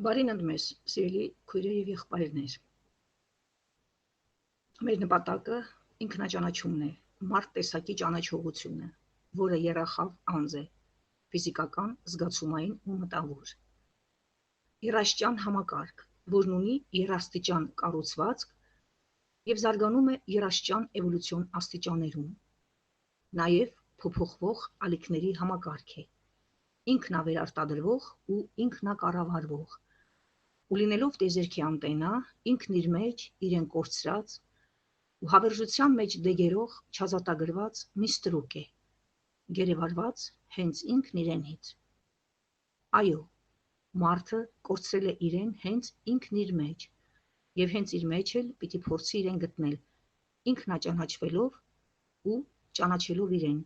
Բարին ընդմես, սիրելի քույրեր եւ եղբայրներ։ Մեր նպատակը ինքնաճանաչումն է, մարդ տեսակի ճանաչողությունը, որը երախավ անձ է, ֆիզիկական, զգացումային ու մտավոր։ Երաշտյան համակարգ, որն ունի երաստիճան կառուցվածք եւ զարգանում է երաշտյան էվոլյուցիոն աստիճաններում։ Նաեւ փոփոխվող ալիքների համակարգ է, ինքնավերարտադրվող ու ինքնակառավարվող։ Ու լինելով տիեզերքի անտենա, ինքն իր մեջ իրեն կորցրած ու հավերժության մեջ դեգերող չազատագրված մի ստրուկ է, գերեվարված հենց ինքն իրենից։ Այո, մարդը կորցրել է իրեն հենց ինքն իր մեջ, եւ հենց իր մեջ էլ պիտի փորձի իրեն գտնել, ինքնաճանաչվելով ու ճանաչելով իրեն,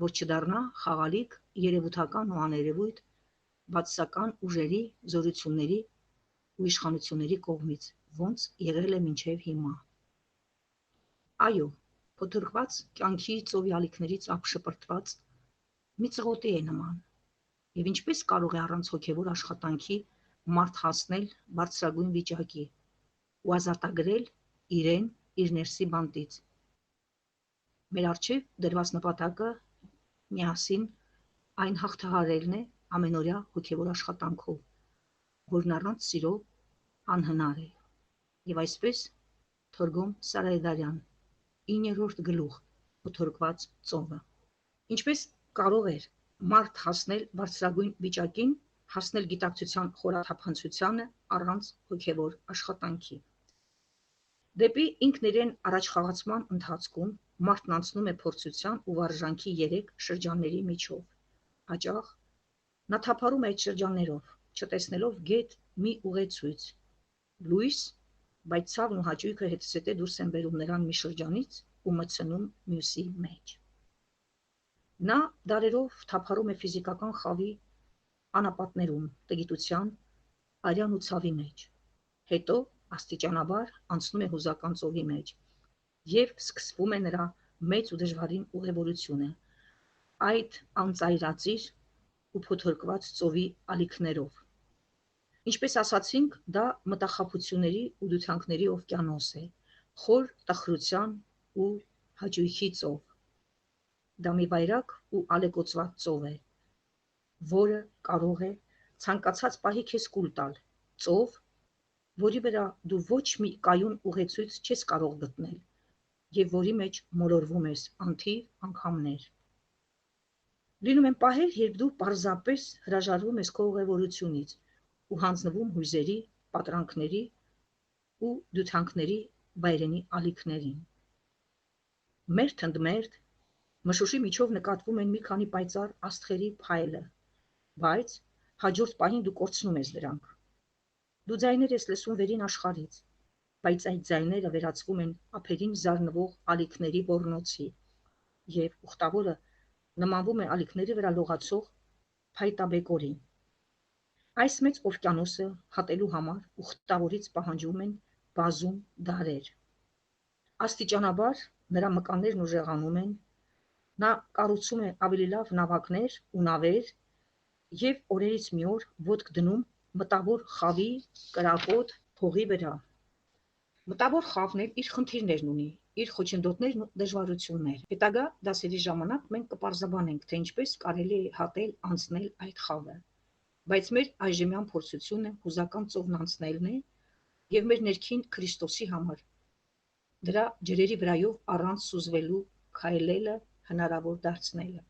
որ չդառնա խաղալիք երևութական ու աներևույթ բացասական ուժերի, զորությունների ու իշխանությունների կողմից, ոնց եղել է մինչև հիմա։ Այո, փոթորկված կյանքի ծովի ալիքներից ապշպրտված մի ծղոտի է նման, եւ ինչպես կարող է առանց հոգեվոր աշխատանքի մարդ հասնել բարձրագույն վիճակի ու ազատագրել իրեն իր ներսի բանտից։ Մեր առջև դրված նպատակը միասին այն հաղթահարելն է ամենօրյա հոգեվոր աշխատանքով, որն առանց սիրո անհնար է։ Եվ այսպես Թորգոմ Սարայդարյան 9-րդ գլուխ փոթորկված ծովը։ Ինչպես կարող էր մարդ հասնել բարձրագույն վիճակին, հասնել գիտակցության խորաթափանցությանը առանց հոգեվոր աշխատանքի։ Դեպի ինքն իրեն առաջխաղացման ընթացքում մարդն անցնում է փորձության ու վարժանքի 3 շրջանների միջով։ Հաճախ նա թափառում է այդ շրջաններով, չտեսնելով գետ մի ուղեցույց, լույս, բայց ցավն ու հաճույքը հետզհետե դուրս են բերում նրան մի շրջանից ու մտցնում մյուսի մեջ։ Նա դարերով թափառում է ֆիզիկական խավի անապատներում, տգիտության, արյան ու ցավի մեջ, հետո աստիճանաբար անցնում է հուզական ծովի մեջ եւ սկսվում է նրա մեծ ու դժվարին ուղևորությունը այդ անծայրածիր ու փոթորկված ծովի ալիքներով։ Ինչպես ասացինք, դա մտախաբությունների ու դյությանքների օվկիանոս է, խոր տխրության ու հաճույքի ծով։ Դա մի վայրագ ու ալեկոծված ծով է, որը կարող է ցանկացած պահի քեզ կուլ տալ, ծով, որի վրա դու ոչ մի կայուն ուղեցույց չես կարող գտնել եւ որի մեջ մոլորվում ես անթիվ անգամներ։ Լինում են պահեր, երբ դու պարզապես հրաժարվում ես քո ուղևորությունից ու հանձնվում հույզերի, պատրանքների ու դյությանքների վայրենի ալիքներին։ Մերթ ընդ մերթ մշուշի միջով նկատվում են մի քանի պայծառ աստղերի փայլը, բայց հաջորդ պահին դու կորցնում ես դրանք։ Դու ձայներ ես լսում վերին աշխարհից, բայց այդ ձայները վերածվում են ափերին զարնվող ալիքների ոռնոցի, եւ ուխտավորը նմանվում է ալիքների վրա լողացող փայտաբեկորի։ Այս մեծ օվկիանոսը հատելու համար ուխտավորից պահանջվում են բազում դարեր։ Աստիճանաբար նրա մկաններն ուժեղանում են, նա կառուցում է ավելի լավ նավակներ ու նավեր եւ օրերից մի օր ոտք դնում մտավոր խավի, կրակոտ, փողի վրա։ Մտավոր խավն էլ իր խնդիրներն ունի, իր խոչընդոտներն ու դժվարությունները։ Հետագա դասերի ժամանակ մենք կպարզաբանենք, թե ինչպես կարելի է հատել, անցնել այդ խավը։ Բայց մեր այժմյան փորձությունը հուզական ծովն անցնելն է եւ մեր ներքին Քրիստոսի համար դրա ջրերի վրայով առանց սուզվելու քայլելը հնարավոր դարձնելը։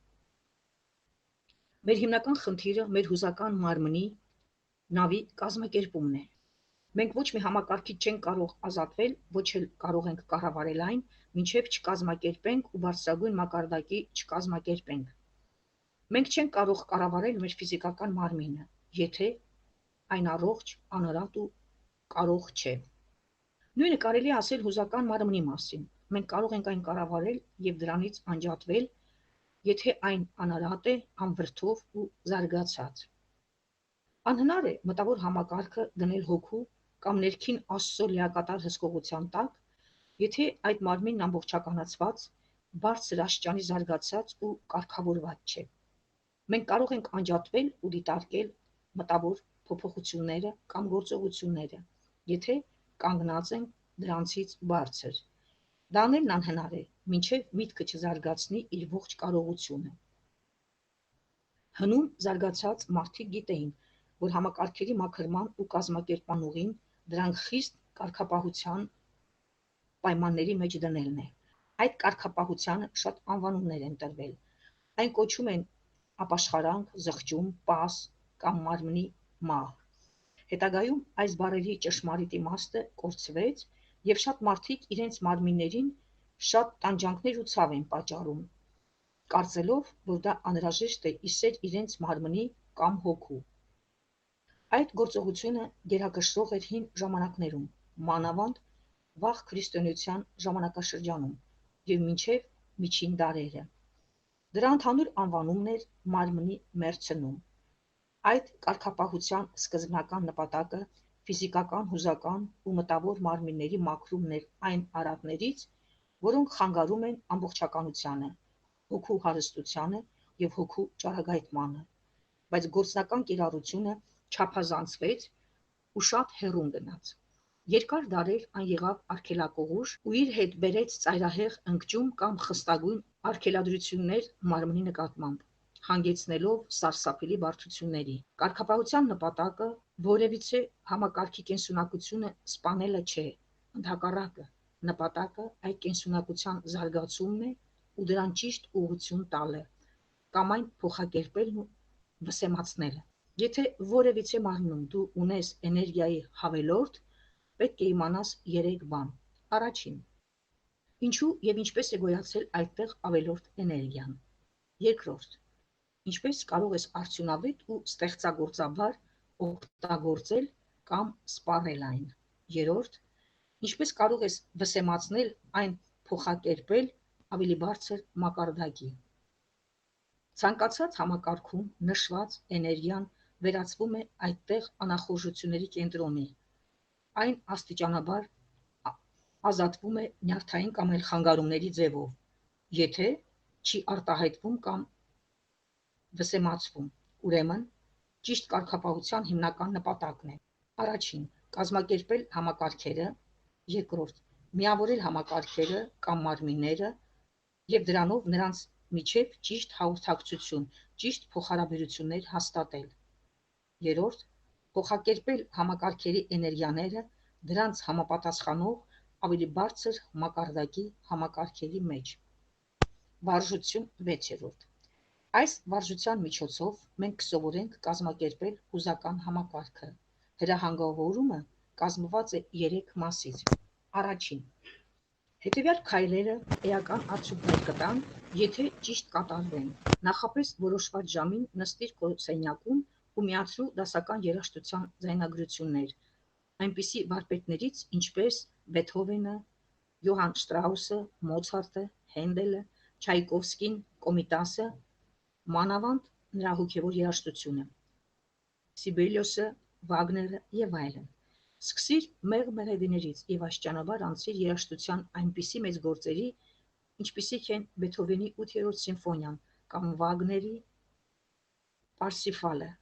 Մեր հիմնական խնդիրը մեր հուզական մարմնի նավի կազմակերպումն է։ Մենք ոչ մի համակարգից չենք կարող ազատվել, ոչ էլ կարող ենք կառավարել այն, մինչև չկազմակերպենք ու բարձրագույն մակարդակի չկազմակերպենք։ Մենք չենք կարող կառավարել մեր ֆիզիկական մարմինը, եթե այն առողջ, անըրատ ու կարող չէ։ Նույնը կարելի է ասել հուզական մարմնի մասին։ Մենք կարող ենք այն կառավարել եւ դրանից անջատվել, եթե այն անըրատ է, անվրդով ու զարգացած։ Անհնար է մտավոր համակարգը դնել հոգու կամ ներքին Աստծո լիակատար հսկողության տակ, եթե այդ մարմինն ամբողջականացված, բարձր աշճանի զարգացած ու կարգավորված չէ։ Մենք կարող ենք անջատվել ու դիտարկել մտավոր փոփոխությունները կամ գործողությունները, եթե կանգնած ենք դրանցից բարձր։ Դա անելն անհնար է, մինչև միտքը չզարգացնի իր ողջ կարողությունը։ Հնում զարգացած մարդիկ գիտեին, որ համակարգերի մաքրման ու կազմակերպման ուղին դրանք խիստ կարգապահության պայմանների մեջ դնելն է։ Այդ կարգապահությանը շատ անվանումներ են տրվել։ Այն կոչում են ապաշխարանք, զղջում, պաս կամ մարմնի մահ։ Հետագայում այս բառերի ճշմարիտ իմաստը կորցվեց և շատ մարդիկ իրենց մարմիններին շատ տանջանքներ ու ցավ են պատճառում, կարծելով, որ դա անհրաժեշտ է իսեր իրենց մարմնի կամ հոգու։ Այդ գործողությունը գերակշռող էր հին ժամանակներում, մանավանդ վաղ քրիստոնեության ժամանակաշրջանում և մինչև միջին դարերը։ Դրա ընդհանուր անվանումն էր մարմնի մեռցնում։ Այդ կարգապահության սկզբնական նպատակը ֆիզիկական, հուզական ու մտավոր մարմինների մաքրումն էր այն արատներից, որոնք խանգարում են ամբողջականությանը, հոգու հարստությանը և հոգու ճառագայթմանը, բայց գործնական կիրառությունը չափազանցվեց ու շատ հեռուն գնաց։ Երկար դարեր այն եղավ արգելակողուր ու իր հետ բերեց ծայրահեղ ընկճում կամ խստագույն արգելադրություններ մարմնի նկատմամբ, հանգեցնելով սարսափելի բարդությունների։ Կարգապահության նպատակը որևիցե համակարգի կենսունակությունը սպանելը չէ, ընդհակառակը, նպատակը այդ կենսունակության զարգացումն է ու դրան ճիշտ ուղղություն տալը, կամ այն փոխակերպելն ու վսեմացնելը։ Եթե որևիցե մարմնում դու ունես էներգիայի հավելորդ, պետք է իմանաս 3 բան։ Առաջին. ինչու և ինչպես է գոյացել այդտեղ ավելորդ էներգիան։ Երկրորդ. ինչպես կարող ես արդյունավետ ու ստեղծագործաբար օգտագործել կամ սպառել այն։ Երրորդ. ինչպես կարող ես վսեմացնել այն փոխակերպել ավելի բարձր մակարդակի։ Ցանկացած համակարգում նշված էներգիան վերածվում է այդտեղ անախորժությունների կենտրոնի։ Այն աստիճանաբար ազատվում է նյարդային կամ այլ խանգարումների ձևով, եթե չի արտահայտվում կամ վսեմացվում։ Ուրեմն, ճիշտ կարգապահության հիմնական նպատակն է. առաջին, կազմակերպել համակարգերը, երկրորդ, միավորել համակարգերը կամ մարմինները և դրանով նրանց միջև ճիշտ հաղորդակցություն, ճիշտ փոխհարաբերություններ հաստատել։ Երրորդ, փոխակերպել համակարգերի էներգիաները դրանց համապատասխանող ավելի բարձր մակարդակի համակարգերի մեջ։ Վարժություն 6. Այս վարժության միջոցով մենք կսովորենք կազմակերպել հուզական համակարգը։ Հրահանգավորումը կազմված է 3 մասից։ Առաջին. հետևյալ քայլերը էական արդյունքներ կտան, եթե ճիշտ կատարվեն։ Նախապես որոշված ժամին նստիր քո սենյակում ու միացրու դասական երաժշտության ձայնագրություններ այնպիսի վարպետներից, ինչպես Բեթհովենը, Յոհան Շտրաուսը, Մոցարտը, Հենդելը, Չայկովսկին, Կոմիտասը, մանավանդ նրա հոգևոր երաժշտությունը, Սիբելիոսը, Վագները և այլն։ Սկսիր մեղմ մեղեդիներից և աստիճանաբար անցիր երաժշտության այնպիսի մեծ գործերի, ինչպիսիք են Բեթհովենի 8-րդ սիմֆոնիան կամ Վագների Պարսիֆալը։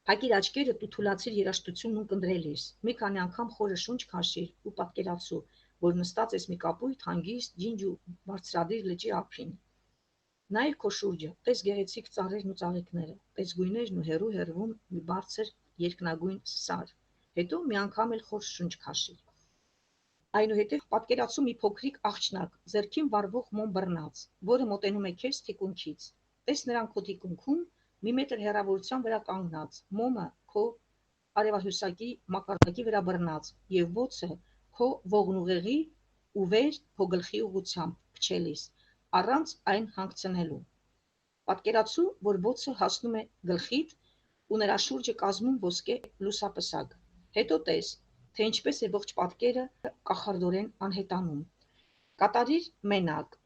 Փակիր աչքերդ ու թուլացիր երաժշտությունն ունկնդրելիս, մի քանի անգամ խորը շունչ քաշիր ու պատկերացրու, որ նստած ես մի կապույտ, հանգիստ, ջինջ ու բարձրադիր լճի ափին։ Նայիր քո շուրջը, տես գեղեցիկ ծառերն ու ծաղիկները, տես գույներն ու հեռու հեռվում մի բարձր երկնագույն սար, հետո մի անգամ էլ խոր շունչ քաշիր։ Այնուհետև պատկերացրու մի փոքրիկ աղջնակ, ձեռքին վառվող մոմ բռնած, որը մոտենում է քեզ թիկունքից։ Տես նրան քո թիկունքում մի մետր հեռավորության վրա կանգնած, մոմը քո արևահյուսակի մակարդակի վրա բռնած և բոցը քո ողնուղեղի ու վեր քո գլխի ուղղությամբ փչելիս, առանց այն հանգցնելու։ Պատկերացրու, որ բոցը հասնում է գլխիդ ու նրա շուրջը կազմում ոսկե լուսապսակ։ Հետո տես, թե ինչպես է ողջ պատկերը կախարդորեն անհետանում։ Կատարիր մենակ։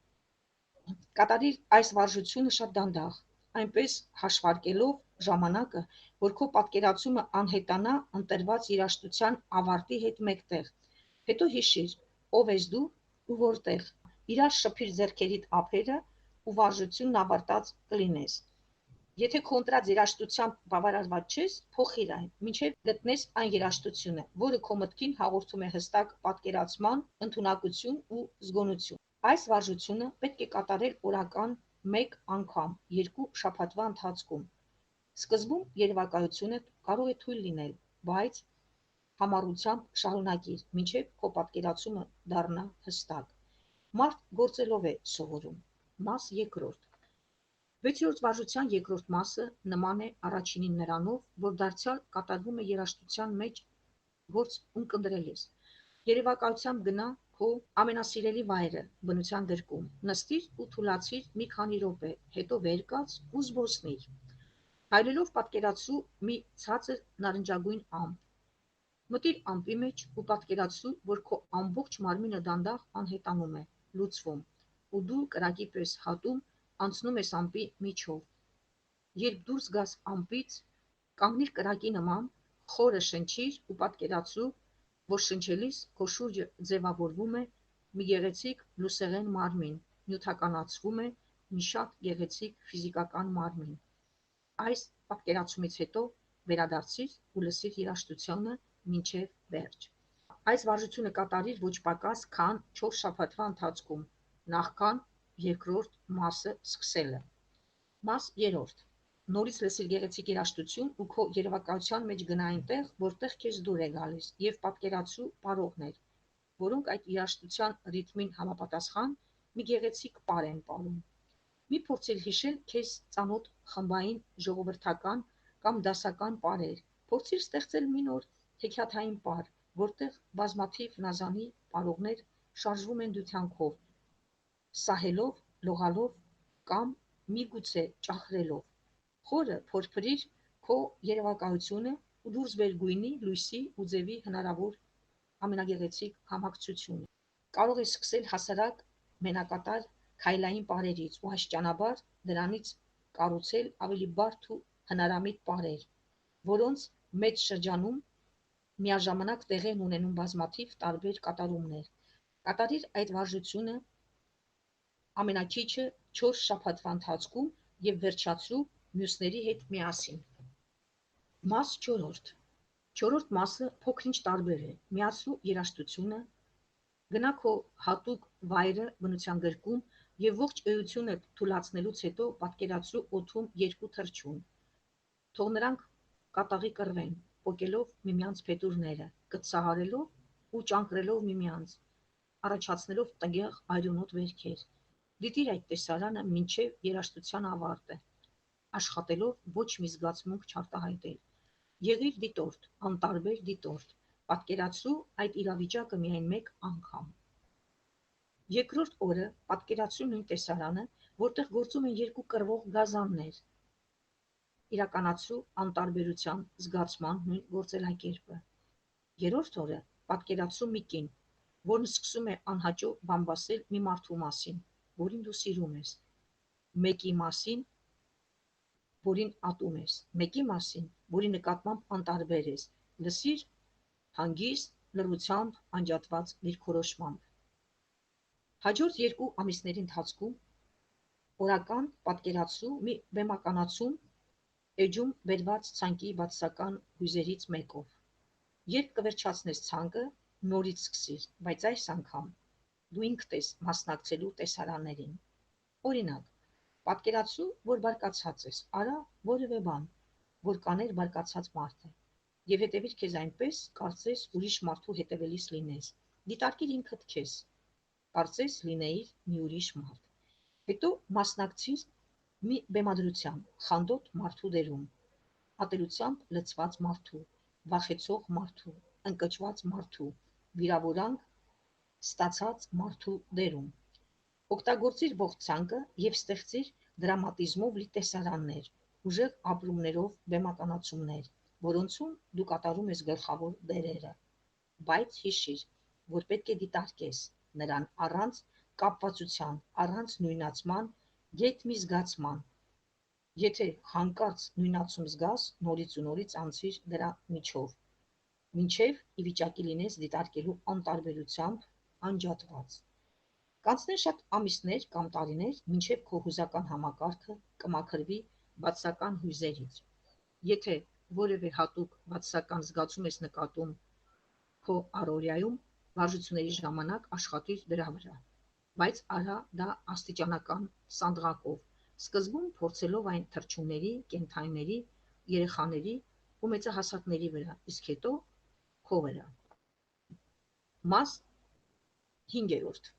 Կատարիր այս վարժությունը շատ դանդաղ, այնպես հաշվարկելով ժամանակը, որ քո պատկերացումը անհետանա ընտրված երաժշտության ավարտի հետ մեկտեղ։ Հետո հիշիր, ով ես դու ու որտեղ։ Իրար շփիր ձեռքերիդ ափերը ու վարժությունն ավարտած կլինես։ Եթե քո ընտրած երաժշտությամբ բավարարված չես, փոխիր այն, մինչև գտնես այն երաժշտությունը, որը քո մտքին հաղորդում է հստակ պատկերացման, ընդունակություն ու զգոնություն։ Այս վարժությունը պետք է կատարել օրական 1 անգամ 2 շաբաթվա ընթացքում։ Սկզբում երևակայությունը կարող է թույլ լինել, բայց համառությամբ շարունակիր, մինչև քո պատկերացումը դառնա հստակ։ Մարդ գործելով է սովորում։ Մաս երկրորդ։ 6-րդ վարժության երկրորդ մասը նման է առաջինին նրանով, որ դարձյալ կատարվում է երաժշտության մեջ գործ ունկնդրել ես։ Երևակայությամբ գնա քո ամենասիրելի վայրը բնության գրկում, նստիր ու թուլացիր մի քանի րոպե, հետո վեր կաց ու զբոսնիր։ Հայրելով պատկերացրու մի ցածր նարնջագույն ամպ։ Մտիր ամպի մեջ ու պատկերացրու, որ քո ամբողջ մարմինը դանդաղ անհետանում է, լուծվում, ու դու կրակի պես հատում անցնում ես ամպի միջով։ Երբ դուրս գաս ամպից, կանգնիր կրակի նման, խորը շնչիր ու պատկերացրու, որ շնչելիս քո շուրջը ձևավորվում է մի գեղեցիկ լուսեղեն մարմին, նյութականացվում է մի շատ գեղեցիկ ֆիզիկական մարմին։ Այս պատկերացումից հետո վերադարձիր ու լսիր երաժշտությունը մինչև վերջ։ Այս վարժությունը կատարիր ոչ պակաս, քան 4 շաբաթվա ընթացքում, նախքան երկրորդ մասը սկսելը։ Մաս երրորդ։ Նորից լսիր գեղեցիկ երաժշտություն ու քո երևակայության մեջ գնա այնտեղ, որտեղ քեզ դուր է գալիս, եւ պատկերացրու պարողներ, որոնք այդ երաժշտության ռիթմին համապատասխան մի գեղեցիկ պար են պարում։ Մի փորձիր հիշել քեզ ծանոթ խմբային, ժողովրդական կամ դասական պարեր։ Փորձիր ստեղծել մի նոր հեքիաթային պար, որտեղ բազմաթիվ նազանի պարողներ շարժվում են դյությանքով, սահելով, լողալով կամ միգուցե ճախրելով։ Խորը փորփրիր քո երևակայությունը ու դուրս բեր գույնի, լույսի ու ձևի հնարավոր ամենագեղեցիկ համակցությունը։ Կարող ես սկսել հասարակ մենակատար քայլային պարերից ու աստիճանաբար դրանից կառուցել ավելի բարդ ու հնարամիտ պարեր, որոնց մեծ շրջանում միաժամանակ տեղի են ունենում բազմաթիվ տարբեր կատարումներ։ Կատարիր այդ վարժությունը ամենաքիչը 4 շաբաթվա ընթացքում եւ վերջացրու մյուսների հետ միասին։ Մաս 4. Չորրորդ մասը փոքր-ինչ տարբեր է։ Միացրու երաժշտությունը, գնա քո հատուկ վայրը բնության գրկում եւ ողջ էությունը թուլացնելուց հետո պատկերացրու օդում 2 թռչուն։ Թող նրանք կատաղի կռվեն, պոկելով միմյանց փետուրները, կծահարելով ու ճանկռելով միմյանց, առաջացնելով տգեղ արյունոտ վերքեր։ Դիտիր այդ տեսարանը մինչև երաժշտության ավարտը, աշխատելով ոչ մի զգացմունք չարտահայտել։ Եղիր դիտորդ, անտարբեր դիտորդ, պատկերացրու այդ իրավիճակը միայն 1 անգամ։ Երկրորդ օրը պատկերացրու նույն տեսարանը, որտեղ գործում են 2 կռվող գազաններ։ Իրականացրու անտարբերության զգացման նույն գործելակերպը։ Երրորդ օրը պատկերացրու մի կին, որն սկսում է անհաճո բամբասել մի մարդու մասին, որին դու սիրում ես, մեկի մասին, որին ատում ես, մեկի մասին, որի նկատմամբ անտարբեր ես, լսիր հանգիստ, լռությամբ, անջատված դիրքորոշմամբ։ Հաջորդ 2 ամիսների ընթացքում օրական պատկերացրու մի բեմականացում էջում բերված ցանկի բացասական հույզերից մեկով։ Երբ կվերջացնես ցանկը, նորից սկսիր, բայց այս անգամ դու ինքդ ես մասնակցելու տեսարաններին։ Օրինակ, պատկերացրու, որ բարկացած ես, արա որևէ բան, որ կաներ բարկացած մարդը, եւ հետևիր քեզ այնպես, կարծես ուրիշ մարդու հետևելիս լինես։ Դիտարկիր ինքդ քեզ, կարծես լինեիր մի ուրիշ մարդ։ Հետո մասնակցիր մի բեմադրության, խանդոտ մարդու դերում, ատելությամբ լցված մարդու, վախեցող մարդու, ընկճված մարդու, վիրավորանք ստացած մարդու դերում։ Օգտագործիր ողջ ցանկը եւ ստեղծիր դրամատիզմով լի տեսարաններ, ուժեղ ապրումներով բեմականացումներ, որոնցում դու կատարում ես գլխավոր դերերը։ Բայց հիշիր, որ պետք է դիտարկես նրան առանց կապվածության, առանց նույնացման, գեթ մի զգացման։ Եթե հանկարծ նույնացում զգաս, նորից ու նորից անցիր դրա միջով, մինչև ի վիճակի լինես դիտարկելու անտարբերությամբ, անջատված։ Կանցնեն շատ ամիսներ կամ տարիներ, մինչև քո հուզական համակարգը կմաքրվի բացասական հույզերից։ Եթե որևէ հատուկ բացասական զգացում ես նկատում քո առօրյայում, վարժությունների ժամանակ աշխատիր դրա վրա, բայց արա դա աստիճանական սանդղակով, սկզբում փորձելով այն թռչունների, կենդանիների, երեխաների ու մեծահասակների վրա, իսկ հետո քո վրա։ Մաս 5.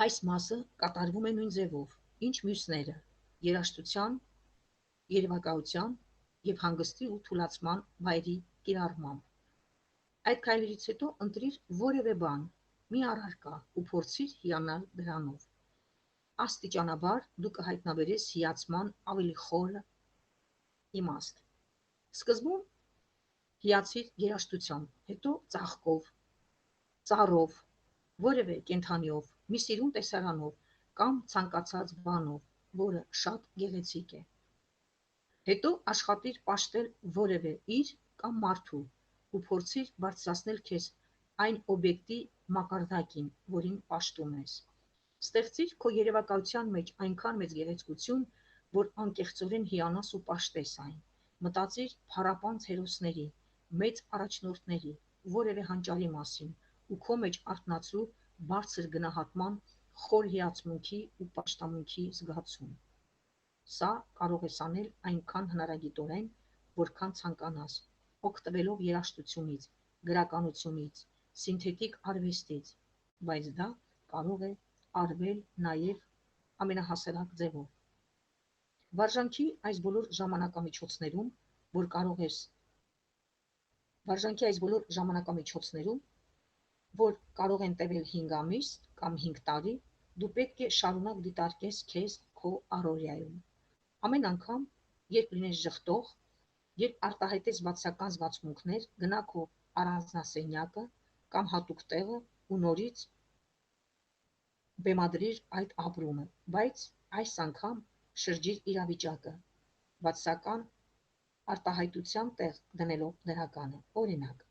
Այս մասը կատարվում է նույն ձևով, ինչ մյուսները՝ երաժշտության, երևակայության և հանգստի ու թուլացման վայրի կիրառմամբ։ Այդ քայլերից հետո ընտրիր որևէ բան, մի առարկա ու փորձիր հիանալ դրանով։ Աստիճանաբար դու կհայտնաբերես հիացման ավելի խորը իմաստ։ Սկզբում հիացիր երաժշտությամբ, հետո ծաղկով, ծառով, որևէ կենդանիով, մի սիրուն տեսարանով կամ ցանկացած բանով, որը շատ գեղեցիկ է։ Հետո աշխատիր պաշտել որևէ իր կամ մարդու ու փորձիր բարձրացնել քեզ այն օբյեկտի մակարդակին, որին պաշտում ես։ Ստեղծիր քո երևակայության մեջ այնքան մեծ գեղեցկություն, որ անկեղծորեն հիանաս ու պաշտես այն։ Մտածիր փառապանծ հերոսների, մեծ առաջնորդների, որևէ հանճարի մասին ու քո մեջ արթնացրու բարձր գնահատման, խոր հիացմունքի ու պաշտամունքի զգացում։ Սա կարող ես անել այնքան հնարագիտորեն, որքան ցանկանաս, օգտվելով երաժշտությունից, գրականությունից, սինթետիկ արվեստից, բայց դա կարող է արվել նաև ամենահասարակ ձևով։ Վարժանքի այս բոլոր ժամանակամիջոցներում, որ կարող են տևել 5 ամիս կամ 5 տարի, դու պետք է շարունակ դիտարկես քեզ քո առօրյայում։ Ամեն անգամ, երբ լինես ժխտող, երբ արտահայտես բացասական զգացմունքներ, գնա քո առանձնասենյակը կամ հատուկ տեղը ու նորից բեմադրիր այդ ապրումը, բայց այս անգամ շրջիր իրավիճակը, բացասական արտահայտության տեղ դնելով դրականը։ Օրինակ,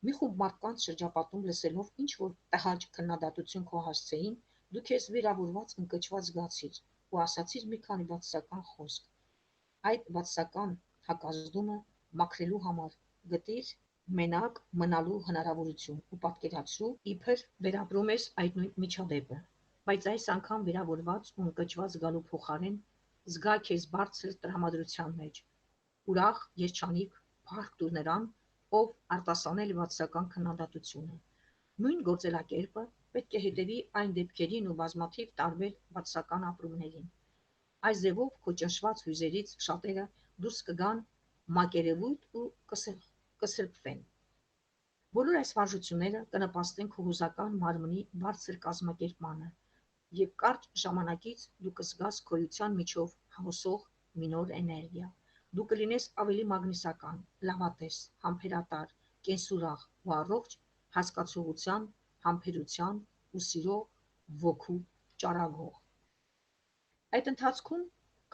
մի խումբ մարդկանց շրջապատում լսելով ինչ-որ տհաճ քննադատություն քո հասցեին, դու քեզ վիրավորված, ընկճված զգացիր ու ասացիր մի քանի բացասական խոսք։ Այդ բացասական հակազդումը մաքրելու համար գտիր մենակ մնալու հնարավորություն ու պատկերացրու, իբր վերապրում ես այդ նույն միջադեպը, բայց այս անգամ վիրավորված ու ընկճված զգալու փոխարեն զգա քեզ բարձր տրամադրության մեջ, ուրախ, երջանիկ, փառք տուր նրան, ով արտասանել է բացասական քննադատությունը։ Նույն գործելակերպը պետք է հետևի այն դեպքերին ու բազմաթիվ տարբեր բացասական ապրումներին։ Այս ձևով քո ճնշված հույզերից շատերը դուրս կգան մակերևույթ ու կսրբվեն։ Բոլոր այս վարժությունները կնպաստեն քո հուզական մարմնի բարձր կազմակերպմանը, և կարճ ժամանակից դու կզգաս քո էության միջով հոսող մի նոր էներգիա։ Դու կլինես ավելի մագնիսական, լավատես, համբերատար, կենսուրախ ու առողջ հասկացողության, համբերության ու սիրո ոգու ճառագող։ Այդ ընթացքում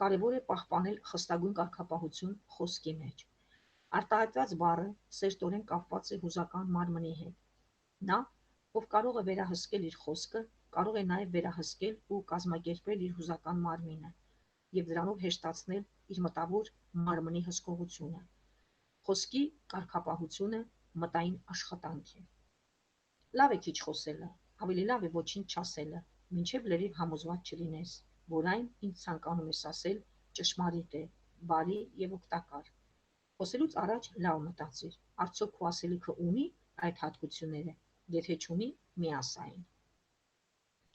կարևոր է պահպանել խստագույն կարգապահություն խոսքի մեջ։ Արտահայտված բառը սերտորեն կապված է հուզական մարմնի հետ։ Նա, ով կարող է վերահսկել իր խոսքը, կարող է նաև վերահսկել ու կազմակերպել իր հուզական մարմինը և դրանով հեշտացնել իր մտավոր մարմնի հսկողությունը։ Խոսքի կարգապահությունը մտային աշխատանք է։ Լավ է քիչ խոսելը, ավելի լավ է ոչինչ չասելը, մինչև լրիվ համոզված չլինես, որ այն, ինչ ցանկանում ես ասել, ճշմարիտ է, բարի և օգտակար։ Խոսելուց առաջ լավ մտածիր, արդյոք քո ասելիքը ունի այդ հատկությունները, եթե չունի, մի ասա այն։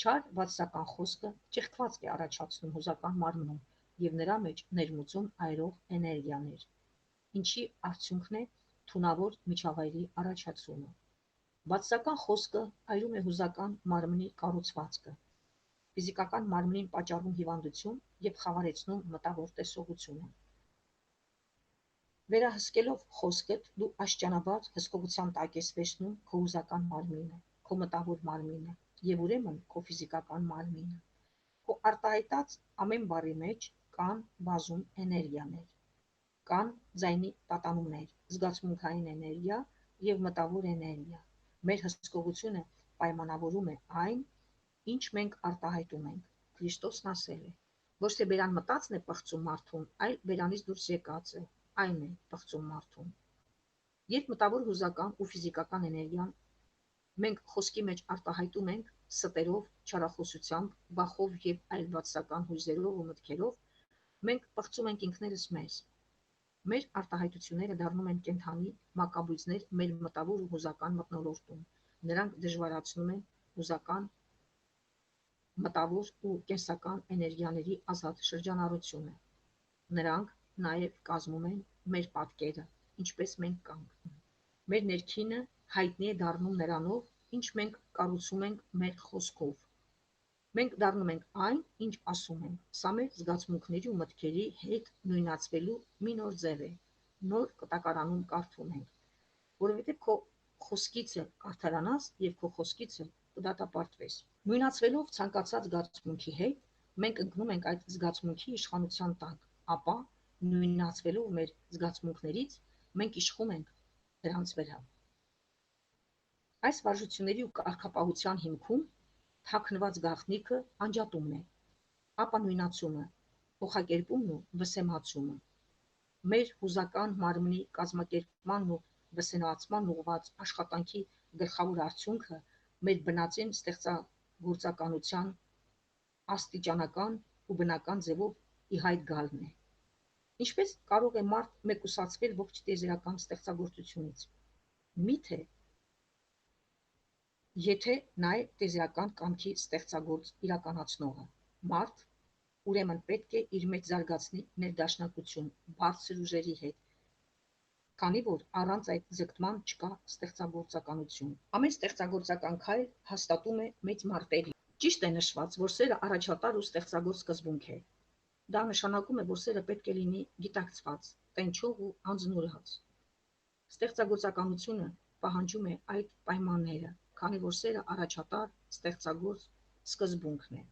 Չար բացասական խոսքը ճեղքվածք է առաջացնում հուզական մարմնում և նրա մեջ ներմուծում այրող էներգիաներ, ինչի արդյունքն է թունավոր միջավայրի առաջացումը։ Բացասական խոսքը այրում է հուզական մարմնի կառուցվածքը, ֆիզիկական մարմնին պատճառում հիվանդություն և խավարեցնում մտավոր տեսողությունը։ Վերահսկելով խոսքդ, դու աստիճանաբար հսկողության տակ ես վերցնում քո հուզական մարմինը, քո մտավոր մարմինը և ուրեմն քո ֆիզիկական մարմինը։ Քո արտահայտած ամեն բառի մեջ կան բազում էներգիաներ, կան ձայնի տատանումներ, զգացմունքային էներգիա և մտավոր էներգիա։ Մեր հսկողությունը պայմանավորում է այն, ինչ մենք արտահայտում ենք։ Քրիստոսն ասել է, Ոչ թե բերան մտածն է պղծում մարդուն, այլ բերանից դուրս եկածը, այն է պղծում մարդուն։ Երբ մտավոր հուզական ու ֆիզիկական էներգիան մենք խոսքի մեջ արտահայտում ենք ստերով, չարախոսությամբ, բախով եւ այլ բացասական հույզերով ու մտքերով, մենք պղծում ենք ինքներս մեզ։ Մեր արտահայտությունները դառնում են կենդանի մակաբույծներ մեր մտավոր ու հուզական մթնոլորտում։ Նրանք դժվարացնում են հուզական, մտավոր ու կենսական էներգիաների ազատ շրջանառությունը։ Նրանք նաև կազմում են մեր պատկերը, ինչպես մենք կանք։ Մեր ներքինը հայտնի է դառնում նրանով, ինչ մենք կառուցում ենք մեր խոսքով։ Մենք դառնում ենք այն, ինչ ասում ենք։ Սա մեր զգացմունքների ու մտքերի հետ նույնացվելու մի նոր ձև է, նոր կտակարանում կարդում ենք, որովհետև քո խոսքիցը կարդարանաս եւ քո խոսքիցը կդատապարտվես։ Նույնացվելով ցանկացած զգացմունքի հետ, մենք ընկնում ենք այդ զգացմունքի իշխանության տակ, ապա նույնացվելով մեր զգացմունքներից, մենք իշխում ենք դրանց վրա։ Այս վարժությունների ու կարգապահության հիմքում թաքնված գաղտնիքը անջատումն է, ապա նույնացումը, փոխակերպումն ու վսեմացումը։ Մեր հուզական մարմնի կազմակերպմանն ու վսեմացման ուղղված աշխատանքի գլխավոր արդյունքը մեր բնածին ստեղծագործականության աստիճանական ու բնական ձևով ի հայտ գալն է։ Ինչպես կարող է մարդ մեկուսացվել ողջ տիեզերական ստեղծագործությունից։ Միթե եթե նա է տիեզերական կամքի ստեղծագործ իրականացնողը, մարդ ուրեմն պետք է իր մեջ զարգացնի ներդաշնակություն բարձր ուժերի հետ, քանի որ առանց այդ ձգտման չկա ստեղծագործականություն։ Ամեն ստեղծագործական քայլ հաստատում է մեծ մարտերի։ Ճիշտ է նշված, որ սերը առաջատար ու ստեղծագործ սկզբունք է։ Դա նշանակում է, որ սերը պետք է լինի գիտակցված, տենչող ու անձնուրաց։ Ստեղծագործականությունը պահանջում է այդ պայմանները, քանի որ սերը առաջատար, ստեղծագործ սկզբունքն է։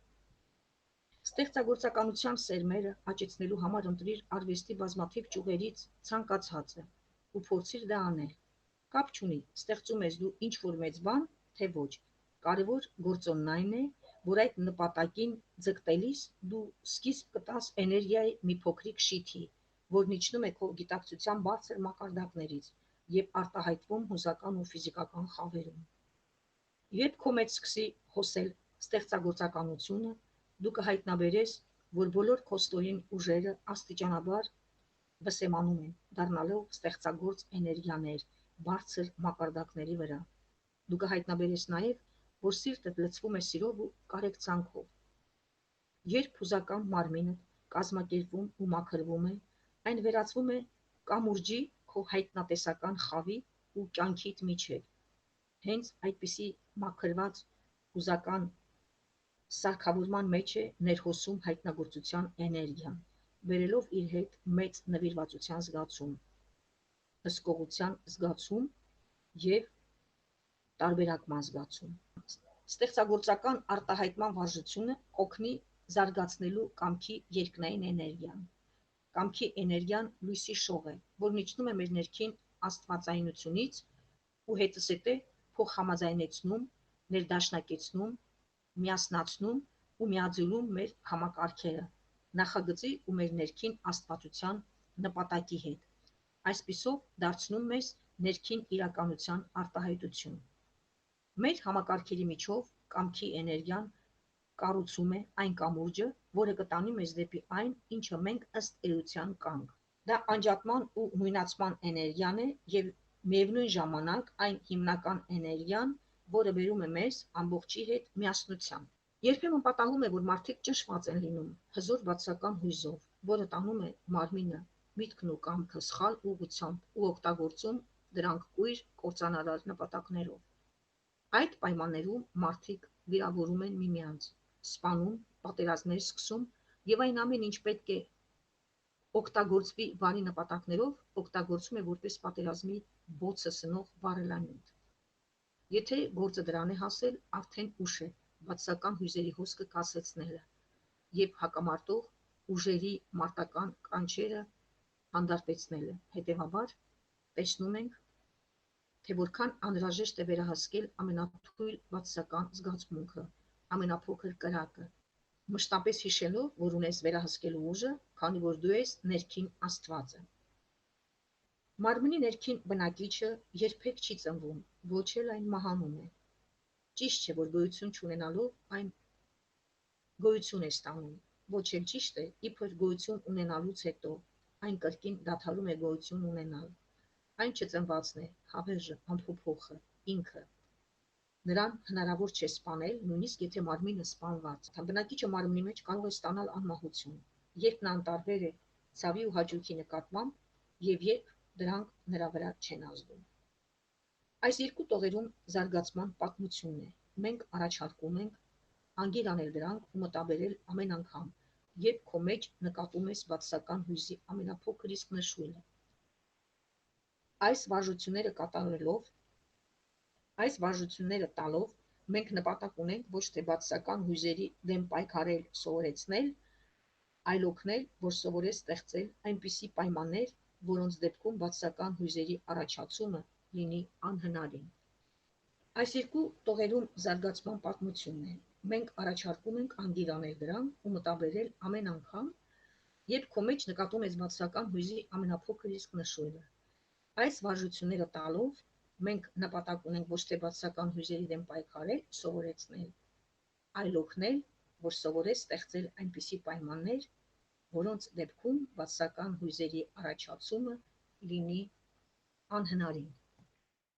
Ստեղծագործականության սերմերը աճեցնելու համար ընտրիր արվեստի բազմաթիվ ճյուղերից ցանկացածը ու փորձիր դա անել։ Կապ չունի, ստեղծում ես դու ինչ-որ մեծ բան, թե ոչ։ Կարևոր գործոնն այն է, որ այդ նպատակին ձգտելիս դու սկիզբ կտաս էներգիայի մի փոքրիկ շիթի, որն իջնում է քո գիտակցության բարձր մակարդակներից եւ արտահայտվում հուզական ու ֆիզիկական խավերում։ Երբ քո մեջ սկսի հոսել ստեղծագործականությունը, դու կհայտնաբերես, որ բոլոր քո ստորին ուժերը աստիճանաբար վսեմանում են, դառնալով ստեղծագործ էներգիաներ բարձր մակարդակների վրա։ Դու կհայտնաբերես նաև, որ սիրտդ լցվում է սիրով ու կարեկցանքով։ Երբ հուզական մարմինը կազմակերպվում ու մաքրվում է, այն վերածվում է կամուրջի քո հայտնատեսական խավի ու կյանքիդ միջև։ Հենց այդպիսի մաքրված հուզական սարքավորման մեջ է ներհոսում հայտնագործության էներգիան, բերելով իր հետ մեծ նվիրվածության զգացում, հսկողության զգացում և տարբերակման զգացում։ Ստեղծագործական արտահայտման վարժությունը կօգնի զարգացնելու կամքի երկնային էներգիան։ Կամքի էներգիան լույսի շող է, որն իջնում է մեր ներքին աստվածայնությունից ու հետզհետե փոխհամաձայնեցնում, ներդաշնակեցնում, միասնացնում ու միաձուլում մեր համակարգերը, նախագծի ու մեր ներքին աստվածության նպատակի հետ, այսպիսով դարձնում մեզ ներքին իրականության արտահայտություն։ Մեր համակարգերի միջով կամքի էներգիան կառուցում է այն կամուրջը, որը կտանի մեզ դեպի այն, ինչը մենք ըստ էության կանք։ Դա անջատման ու նույնացման էներգիան է և միևնույն ժամանակ այն հիմնական էներգիան, որը բերում է մեզ ամբողջի հետ միասնության։ Երբեմն պատահում է, որ մարդիկ ճնշված են լինում հզոր բացասական հույզով, որը տանում է մարմինը, միտքն ու կամքը սխալ ուղղությամբ ու օգտագործում դրանք կույր կործանարար նպատակներով։ Այդ պայմաններում մարդիկ վիրավորում են միմյանց, սպանում, պատերազմներ սկսում և այն ամեն ինչ պետք է օգտագործվի բարի նպատակներով, օգտագործվում է որպես պատերազմի բոցը սնող վառելանյութ։ Եթե գործը դրան է հասել, արդեն ուշ է բացասական հույզերի հոսքը կասեցնելը և հակամարտող ուժերի մարտական կանչերը հանդարտեցնելը։ Հետևաբար, տեսնում ենք, թե որքան անհրաժեշտ է վերահսկել ամենաթույլ բացասական զգացմունքը, ամենափոքր կրակը, Մշտապես հիշելով, որ ունես վերահսկելու ուժը, քանի որ դու ես ներքին Աստվածը։ Մարմնի ներքին բնակիչը երբեք չի ծնվում, ոչ էլ այն մահանում է։ Ճիշտ չէ, որ գոյություն չունենալով այն գոյություն է ստանում, ոչ էլ ճիշտ է, իբր գոյություն ունենալուց հետո այն կրկին դադարում է գոյություն ունենալ։ Այն չծնվածն է, հավերժը, ամփոփողը, ինքը։ Նրան հնարավոր չէ սպանել, նույնիսկ եթե մարմինը սպանված։ Բնակիչը մարմնի մեջ կարող է ստանալ անմահություն, երբ նա անտարբեր է ցավի ու հաճույքի նկատմամբ և երբ դրանք նրա վրա չեն ազդում։ Այս երկու տողերում զարգացման պատմությունն է։ Մենք առաջարկում ենք անգիր անել դրանք ու մտաբերել ամեն անգամ, երբ քո մեջ նկատում ես բացասական հույզի ամենափոքր իսկ նշույլը։ Այս վարժությունները տալով մենք նպատակ ունենք ոչ թե բացասական հույզերի դեմ պայքարել սովորեցնել, այլ օգնել, որ սովորես ստեղծել այնպիսի պայմաններ, որոնց դեպքում բացասական հույզերի առաջացումը լինի անհնարին։ Այս երկու տողերում զարգացման պատմությունն է։ Մենք առաջարկում ենք անգիր անել դրանք ու մտաբերել ամեն անգամ, երբ քո մեջ նկատում ես բացասական հույզի ամենափոքր իսկ նշույլը։ Այս վարժությունները տալով մենք նպատակ ունենք ոչ թե բացասական հույզերի դեմ պայքարել, սովորեցնել, այլ օգնել, որ սովորես ստեղծել այնպիսի պայմաններ, որոնց դեպքում բացասական հույզերի առաջացումը լինի անհնարին։